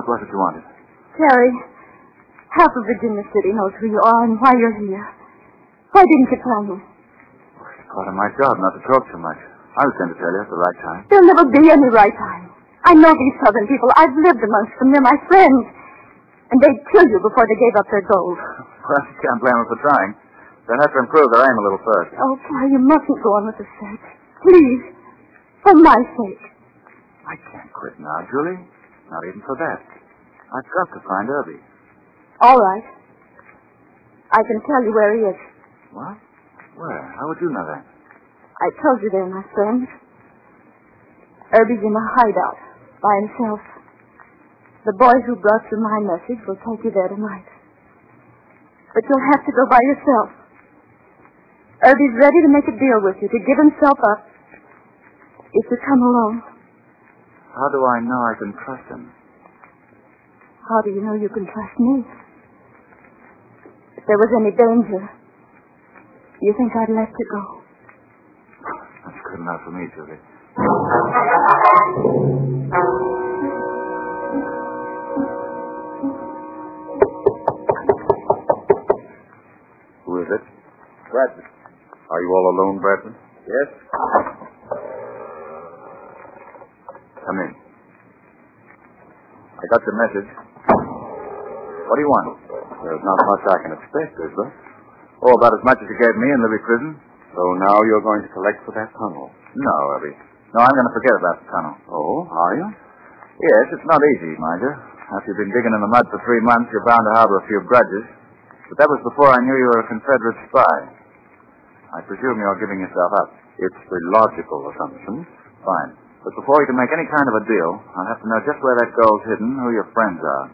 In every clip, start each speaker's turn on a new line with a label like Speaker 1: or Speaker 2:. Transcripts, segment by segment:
Speaker 1: What was it you wanted?
Speaker 2: Terry, half of Virginia City knows who you are and why you're here. Why didn't you tell me?
Speaker 1: It's part of my job not to talk too much. I was going to tell you at the right time.
Speaker 2: There'll never be any right time. I know these southern people. I've lived amongst them. They're my friends. And they'd kill you before they gave up their gold.
Speaker 1: Well, you can't blame them for trying. They'll have to improve their aim a little first.
Speaker 2: Oh, Terry, you mustn't go on with the search. Please. For my sake.
Speaker 1: I can't quit now, Julie. Not even for that. I've got to find Irby.
Speaker 2: All right. I can tell you where he is.
Speaker 1: What? Where? How would you know that?
Speaker 2: I told you they're my friends. Irby's in a hideout by himself. The boys who brought you my message will take you there tonight. But you'll have to go by yourself. Irby's ready to make a deal with you, to give himself up, if you come alone.
Speaker 1: How do I know I can trust him?
Speaker 2: How do you know you can trust me? If there was any danger, you think I'd let you go?
Speaker 1: That's good enough for me, Julie. Who is it?
Speaker 3: Bradford.
Speaker 1: Are you all alone, Bradford?
Speaker 3: Yes?
Speaker 1: Come in. I got your message. What do you want? There's not much I can expect, is there? Oh, about as much as you gave me in Libby Prison.
Speaker 3: So now you're going to collect for that tunnel?
Speaker 1: No, Irby. No, I'm going to forget about the tunnel.
Speaker 3: Oh, are you?
Speaker 1: Yes, it's not easy, mind you. After you've been digging in the mud for 3 months, you're bound to harbor a few grudges. But that was before I knew you were a Confederate spy. I presume you're giving yourself up.
Speaker 3: It's the logical assumption.
Speaker 1: Fine. But before you can make any kind of a deal, I'll have to know just where that gold's hidden, who your friends are.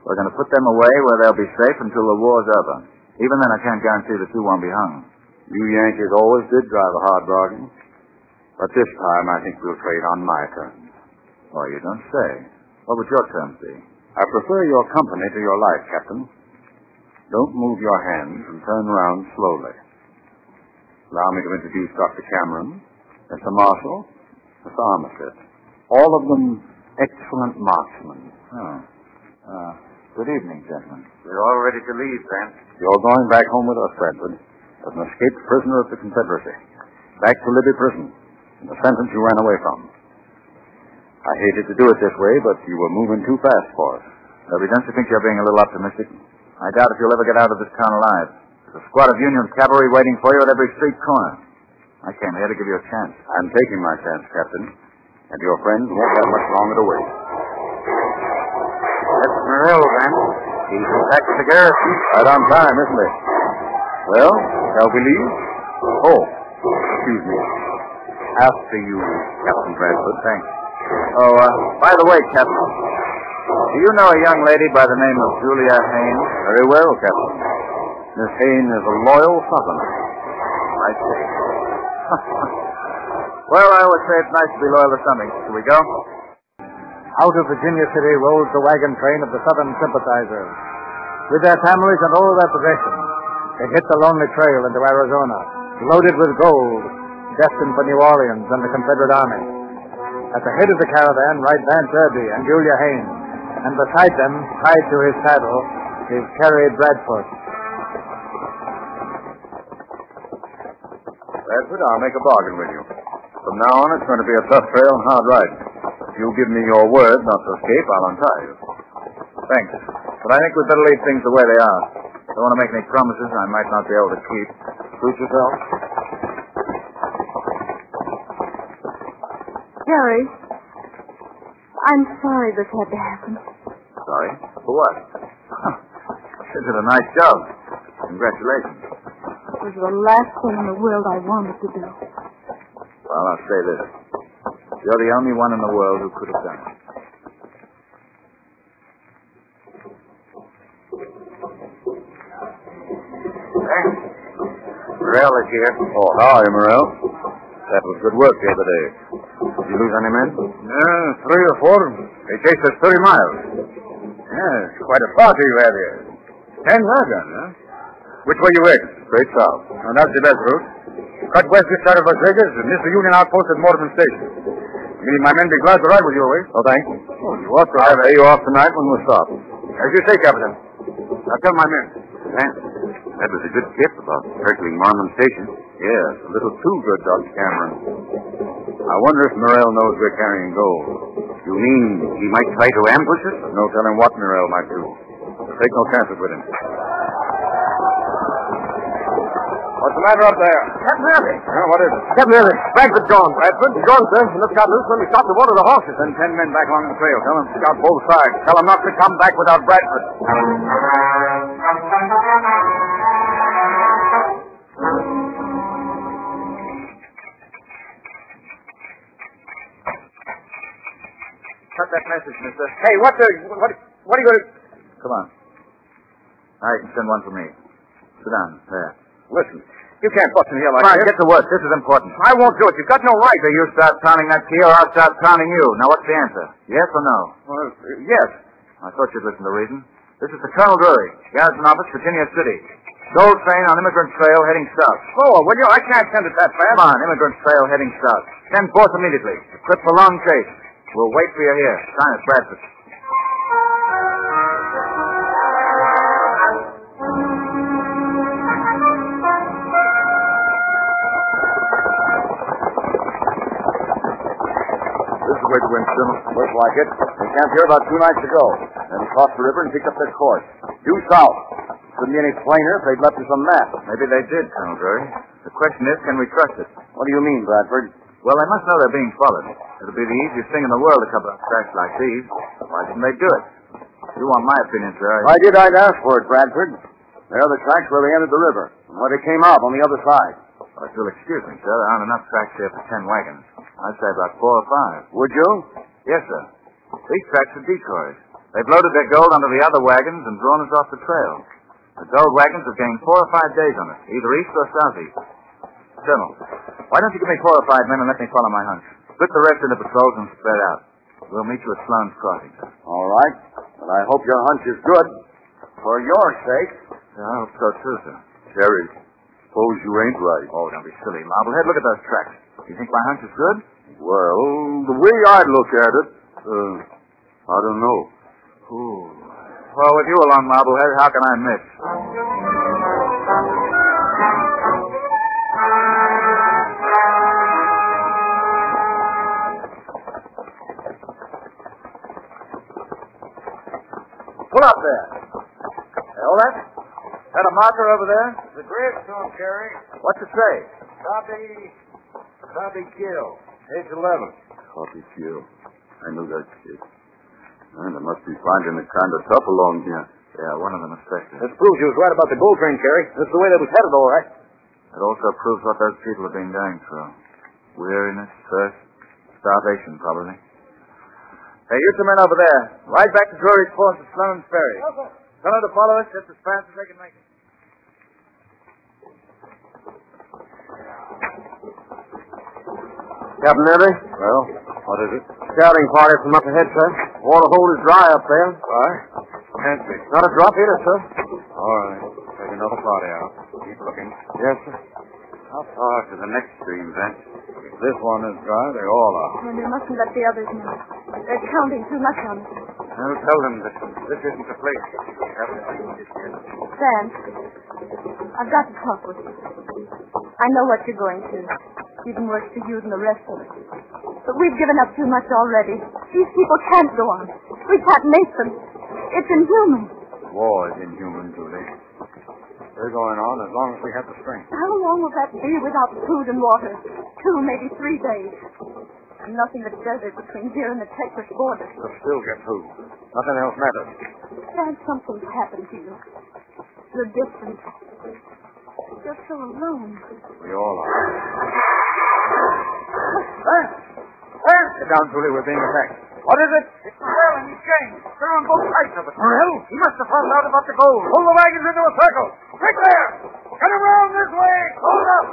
Speaker 1: We're going to put them away where they'll be safe until the war's over. Even then, I can't guarantee that you won't be hung.
Speaker 3: You Yankees always did drive a hard bargain. But this time, I think we'll trade on my terms.
Speaker 1: Oh, you don't say. What would your terms be?
Speaker 3: I prefer your company to your life, Captain. Don't move your hands and turn around slowly. Allow me to introduce Dr. Cameron, Mr. Marshall, Mr. Armistead. All of them excellent marksmen.
Speaker 1: Oh. Good evening, gentlemen.
Speaker 3: We're all ready to leave, Vance. You're going back home with us, Bradford, as an escaped prisoner of the Confederacy. Back to Libby Prison, in the sentence you ran away from. I hated to do it this way, but you were moving too fast for us.
Speaker 1: Irby, don't you think you're being a little optimistic? I doubt if you'll ever get out of this town alive. There's a squad of Union cavalry waiting for you at every street corner. I came here to give you a chance.
Speaker 3: I'm taking my chance, Captain, and your friends won't have much longer to wait.
Speaker 1: That's Errol, Vance. He's back to the garrison.
Speaker 3: Right on time, isn't it? Well, shall we leave? Oh, excuse me. After you, Captain Bradford.
Speaker 1: Thanks. Oh, by the way, Captain, do you know a young lady by the name of Julia Haynes?
Speaker 3: Very well, Captain. Miss Haynes is a loyal Southerner.
Speaker 1: I see. Well, I always say it's nice to be loyal to something. Shall we go?
Speaker 4: Out of Virginia City rolls the wagon train of the Southern sympathizers. With their families and all their possessions, they hit the lonely trail into Arizona, loaded with gold, destined for New Orleans and the Confederate Army. At the head of the caravan ride Vance Irby and Julia Haynes, and beside them, tied to his saddle, is Terry Bradford.
Speaker 3: Bradford, I'll make a bargain with you. From now on, it's going to be a tough trail and hard ride. If you give me your word not to escape, I'll untie you.
Speaker 1: Thanks. But I think we'd better leave things the way they are. Don't want to make any promises I might not be able to keep.
Speaker 3: Suit yourself.
Speaker 2: Terry, I'm sorry this had to happen.
Speaker 1: Sorry? For what? You did a nice job. Congratulations.
Speaker 2: It was the last thing in the world I wanted to do.
Speaker 1: Well, I'll say this. You're the only one in the world who could have done it. Thanks. Errol is here.
Speaker 3: Oh, how are you, Morrell? That was good work the other day. Did you lose any men?
Speaker 1: 3 or 4. They chased us 30 miles. Yes, quite a party you have here. 10 wagons, huh? Which way you heading?
Speaker 3: Straight south.
Speaker 1: Oh, that's the best route. Cut west this side of Las Vegas and miss the Union outpost at Morgan Station. Me and my men be glad to ride with you, eh?
Speaker 3: Oh, thanks.
Speaker 2: Cecil.
Speaker 3: You ought to have you off tonight when we stop. As you say, Captain. Now tell my men. Vance, that was a good tip about circling Marmon Station. Yes, a little too good, Dr. Cameron. I wonder if Morrell knows we're carrying gold. You mean he might try to ambush us? No telling what Morrell might do. We'll take no chances with him. What's the matter up there?
Speaker 4: Captain Errol.
Speaker 3: What is it?
Speaker 4: Captain Errol. Bradford gone. Bradford? Gone, sir. He just got loose when we stopped to water the horses.
Speaker 3: Send 10 men back along the trail. Tell them to scout both sides. Tell them not to come back without Bradford.
Speaker 1: Cut that message, mister.
Speaker 4: Hey, what are you going to...
Speaker 1: Come on. Now you can send one for me. Sit down. There.
Speaker 3: Listen, you can't bust in here like
Speaker 1: Come on,
Speaker 3: this.
Speaker 1: get to work. This is important.
Speaker 3: I won't do it. You've got no right.
Speaker 1: Either you start pounding that key or I'll start pounding you. Now, what's the answer? Yes or no?
Speaker 3: Well, yes.
Speaker 1: I thought you'd listen to reason. This is the Colonel Drury, Garrison Office, Virginia City. Gold train on Immigrant Trail heading south.
Speaker 3: Oh, will you? I can't send it that fast.
Speaker 1: Come on, Immigrant Trail heading south. Send forth immediately. The trip's a long chase. We'll wait for you here. Sign it, Bradford.
Speaker 3: This is the way to win, Cecil. Looks like it. They camped here about 2 nights ago. Then crossed the river and picked up their course. Due south. Couldn't be any plainer if they'd left us a map.
Speaker 1: Maybe they did, Colonel Drury. The question is, can we trust it?
Speaker 3: What do you mean, Bradford?
Speaker 1: Well, they must know they're being followed. It'll be the easiest thing in the world to cover up tracks like these. Why didn't they do it? If you want my opinion, sir.
Speaker 3: If I did, I'd ask for it, Bradford. There are the tracks where they entered the river, and where they came out on the other side.
Speaker 1: Well, if you'll excuse me, sir, there aren't enough tracks here for 10 wagons. I'd say about 4 or 5.
Speaker 3: Would you?
Speaker 1: Yes, sir. These tracks are decoys. They've loaded their gold onto the other wagons and drawn us off the trail. The gold wagons have gained 4 or 5 days on us, either east or southeast. Colonel, why don't you give me 4 or 5 men and let me follow my hunch? Split the rest into patrols and spread out. We'll meet you at Sloan's Crossing, sir.
Speaker 3: All right. But I hope your hunch is good. For your sake.
Speaker 1: Yeah, I hope so, too, sir.
Speaker 3: Terry, suppose you ain't right.
Speaker 1: Oh, don't be silly, Marblehead. Look at those tracks. You think my hunch is good?
Speaker 3: Well, the way I look at it, I don't know.
Speaker 1: Ooh. Well, with you along, Marblehead, how can I miss?
Speaker 4: Pull up there. All that? Is that a marker over there?
Speaker 3: The gravestone, Terry.
Speaker 1: What's it say?
Speaker 3: Bobby Gill, age 11. Bobby Gill. I knew that kid. Man, they must be finding it kind of tough along here.
Speaker 1: Yeah, one of them is Spectre.
Speaker 4: This proves you was right about the gold train, Terry. This is the way they was headed, all right.
Speaker 1: It also proves what those people have been going through. Weariness, thirst, starvation, probably. Hey, you 2 men over there. Ride back to Drury's Force at Sloan's Ferry.
Speaker 4: Okay.
Speaker 1: Tell them to follow us just as fast as they can make it.
Speaker 3: Captain Levy? Well, what is it?
Speaker 4: Scouting party from up ahead, sir. Water hole is dry up there.
Speaker 3: Why? Can't be.
Speaker 4: Not a drop either, sir.
Speaker 3: All right. Take another party out. Keep looking.
Speaker 4: Yes, sir.
Speaker 3: How far to the next stream, Vance? If this one is dry, they all are.
Speaker 2: And we mustn't let the others know. They're counting too much on us.
Speaker 1: I'll tell them that this isn't the place.
Speaker 2: Sam, I've got to talk with you. I know what you're going through. Even worse for you than the rest of us. But we've given up too much already. These people can't go on. We can't make them. It's inhuman.
Speaker 3: War is inhuman, Julie. We're going on as long as we have the strength.
Speaker 2: How long will that be without food and water? 2, maybe 3 days. And nothing but desert between here and the Texas border.
Speaker 3: We'll still get through. Nothing else matters.
Speaker 2: Sam, something's happened to you. You're different. You're so alone.
Speaker 3: We all are.
Speaker 1: Get down, Julie. We're being attacked.
Speaker 3: What is it?
Speaker 1: It's Morrell and his gang. They're on both sides of us.
Speaker 3: Morrell?
Speaker 1: He must have found out about the gold.
Speaker 3: Pull the wagons into a circle. Quick there! Get around this way! Hold up!